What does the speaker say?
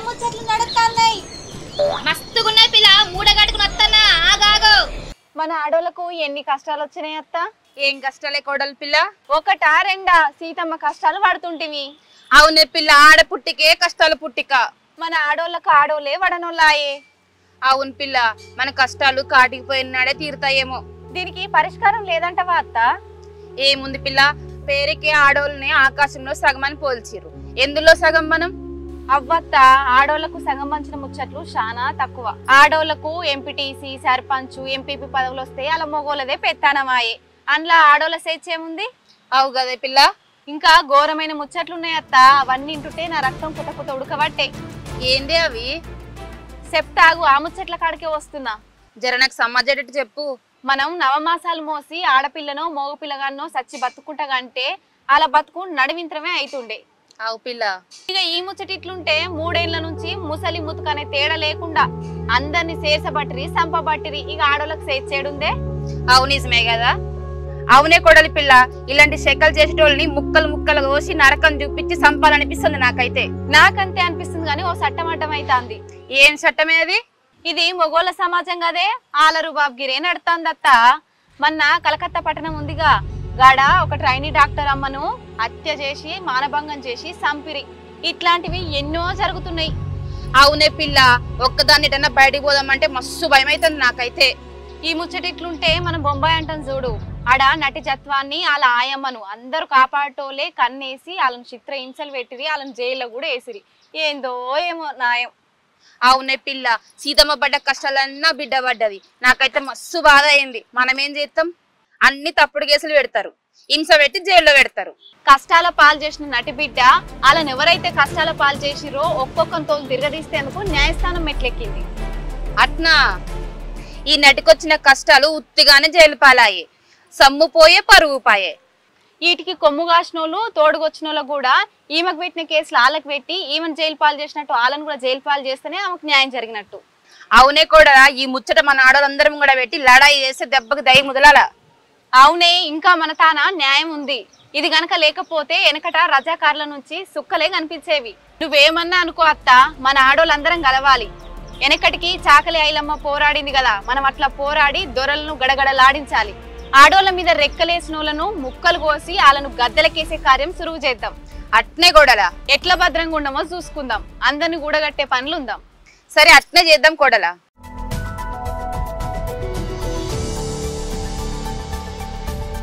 ముచ్చట్లు నడుస్తున్నాయి. మస్తుగున్నాయి పిల్ల, మూడగట్టుకుని వస్తానా ఆగాగు. మన ఆడోళ్ళకు ఎన్ని కష్టాలు వచ్చినాయి అత్త? ఏం కష్టాలే కోడలు పిల్ల? ఒకటా రెండా సీతమ్మ కష్టాలు పడుతుంటివి. అవునే పిల్ల, ఆడ పుట్టికే కష్టాలు పుట్టిక. మన ఆడోళ్ళకు ఆడోళ్ళే వడనోళ్ళాయే. అవును పిల్ల, మన కష్టాలు కాటికి పోయినాడే తీరుతాయేమో. దీనికి పరిష్కారం లేదంటవా అత్త? ఏముంది పిల్ల, పేరుకే ఆడోళ్ళని ఆకాశంలో సగమని పోల్చిరు. ఎందులో సగం మనం? అవ్వత్త, ఆడోళ్లకు సగం పంచిన ముచ్చట్లు చాలా తక్కువ. ఆడోళ్లకు ఎంపీటీసీ, సర్పంచ్, ఎంపీపీ పదవులు వస్తే అలా మొగోళ్ళదే పెత్తానమాయే. అందులో ఆడోళ్ళ స్వేచ్ఛేముంది? అవు కదే పిల్ల. ఇంకా ఘోరమైన ముచ్చట్లున్నాయత్త, అవన్నీ ఇంటుంటే నా రక్తం కుత కుత ఉడకబట్టే. ఏంది అవి? చెప్తాగు, ఆ ముచ్చట్ల కాడికే వస్తున్నా. జర నాకు సమాజేటట్టు చెప్పు. మనం నవమాసాలు మోసి ఆడపిల్లనో మోగ పిల్లగానో సచ్చి బతుకుంటగంటే అలా బతుకు నడివింత్రమే అవుతుండే. అవు పిల్ల. ఇక ఈ ముచ్చట ఇట్లుంటే 3 ఏళ్ల నుంచి ముసలి ముతుకనే తేడా లేకుండా అందరిని చేసబట్టిరి, సంపబట్టిరి. ఇక ఆడోళ్ళకి స్వేచ్ఛేడుందే? అవు నిజమే కదా. అవునే కొడలి పిల్ల, ఇలాంటి శకలు చేసేటోళ్ళని ముక్కలు ముక్కలు కోసి నరకం చూపించి సంపాలనిపిస్తుంది నాకైతే. నాకంతే అనిపిస్తుంది కానీ ఓ చట్టం అడ్డం అవుతుంది. ఏం చట్టమే అది? ఇది మొగోళ్ళ సమాజం కదే, ఆలరు బాబ్గిరే నడుతుందత్త. మొన్న కలకత్తా పట్టణం ఉందిగా, గాడ ఒక ట్రైనీ డాక్టర్ అమ్మను హత్య చేసి మానభంగం చేసి సంపిరి. ఇట్లాంటివి ఎన్నో జరుగుతున్నాయి. అవునే పిల్ల, ఒక్కదాన్నిటన్నా బయటికి పోదామంటే మస్తు భయం అవుతుంది నాకైతే. ఈ ముచ్చట ఇట్లుంటే మనం బొంబాయి అంటాం చూడు, ఆడ నటి జత్వాన్ని వాళ్ళ ఆయమ్మను అందరూ కాపాడటోలే కన్నేసి వాళ్ళని చిత్ర హింసలు పెట్టిరి, వాళ్ళని జైల్లో కూడా వేసిరి. ఏందో ఏమో నాయం. అవునే పిల్ల, సీతమ్మ పడ్డ కష్టాలన్నా బిడ్డ పడ్డది. నాకైతే మస్తు బాధ అయింది. మనం ఏం చేస్తాం? అన్ని తప్పుడు కేసులు పెడతారు, హింస పెట్టి జైల్లో పెడతారు. కష్టాల పాలు చేసిన నటి బిడ్డ వాళ్ళని ఎవరైతే కష్టాల పాలు చేసిరో ఒక్కొక్కరితో తిరగదీస్తేందుకు న్యాయస్థానం మెట్లెక్కింది. అట్నా? ఈ నటికొచ్చిన కష్టాలు ఉత్తిగానే జైలు పాలాయే, సమ్ము పోయే పరువు పాయే. వీటికి కొమ్ము కాసినోళ్ళు తోడుగొచ్చినోళ్ళు కూడా ఈమెకు పెట్టిన కేసులు వాళ్ళకి పెట్టి ఈమెను జైలు పాలు చేసినట్టు వాళ్ళని కూడా జైలు పాలు చేస్తేనే ఆమెకు న్యాయం జరిగినట్టు. అవునే కూడా, ఈ ముచ్చట మన ఆడోళ్ళందరం కూడా పెట్టి లడాయి చేస్తే దెబ్బకి దయ ముదలాల. అవునే, ఇంకా మన తాన న్యాయం ఉంది. ఇది గనక లేకపోతే వెనకట రజాకారుల నుంచి సుక్కలే కనిపించేవి. నువ్వేమన్నా అనుకో అత్త, మన ఆడోళ్ళందరం గలవాలి. వెనకటికి చాకలి ఐలమ్మ పోరాడింది కదా, మనం అట్లా పోరాడి దొరలను గడగడలాడించాలి. ఆడోళ్ళ మీద రెక్కలేసినోళ్లను ముక్కలు కోసి వాళ్ళను గద్దెలకేసే కార్యం సురువు చేద్దాం. అట్నే కోడలా. ఎట్లా భద్రంగా ఉండమో చూసుకుందాం. అందరిని కూడగట్టే పనులుందాం. సరే, అట్నే చేద్దాం కోడలా.